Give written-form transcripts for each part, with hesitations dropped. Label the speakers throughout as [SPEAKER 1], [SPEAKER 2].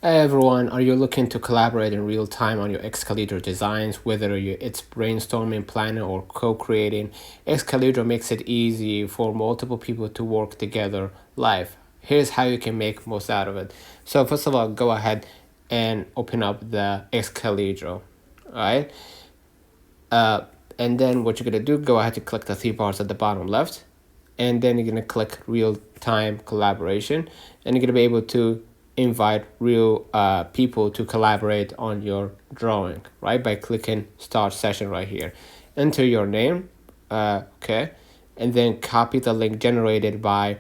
[SPEAKER 1] Hey everyone, are you looking to collaborate in real time on your Excalidraw designs, whether it's brainstorming, planning, or co-creating? Excalidraw makes it easy for multiple people to work together live. Here's how you can make most out of it. So first of all, go ahead and open up the Excalidraw, right? And then what you're gonna do, go ahead and click the three bars at the bottom left, and then you're gonna click real-time collaboration, and you're gonna be able to invite real people to collaborate on your drawing, right? By clicking start session right here. Enter your name, okay, and then copy the link generated by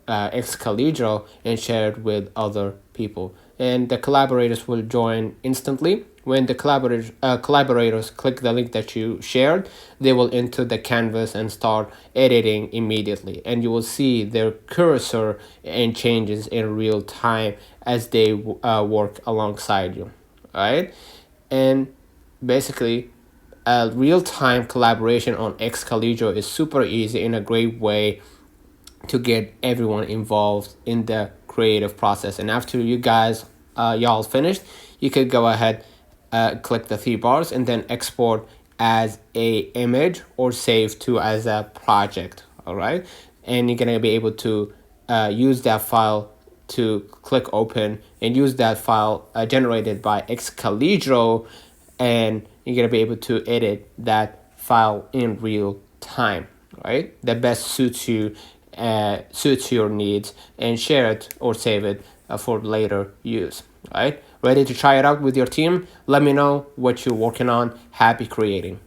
[SPEAKER 1] Excalidraw and share it with other people. And the collaborators will join instantly. When the collaborators click the link that you shared, they will enter the canvas and start editing immediately. And you will see their cursor and changes in real time as they work alongside you. All right. And basically, real-time collaboration on Excalidraw is super easy in a great way to get everyone involved in the creative process. And after you guys y'all finished, you could go ahead, click the three bars, and then export as a image or save to as a project. All right, and you're gonna be able to use that file to click open and use that file generated by Excalidraw, and you're gonna be able to edit that file in real time, right? That best suits your needs, and share it or save it for later use. Right? Ready to try it out with your team? Let me know what you're working on. Happy creating.